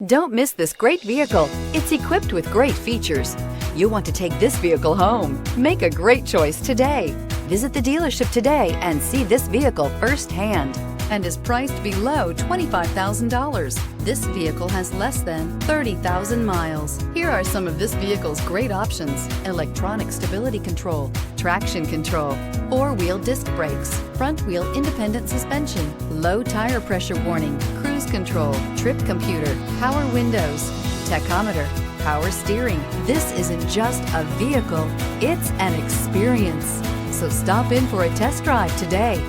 Don't miss this great vehicle. It's equipped with great features. You'll want to take this vehicle home. Make a great choice today. Visit the dealership today and see this vehicle firsthand, and is priced below $25,000. This vehicle has less than 30,000 miles. Here are some of this vehicle's great options: electronic stability control, traction control, four-wheel disc brakes, front-wheel independent suspension, low tire pressure warning, cruise control, trip computer, power windows, tachometer, power steering. This isn't just a vehicle, it's an experience. So stop in for a test drive today.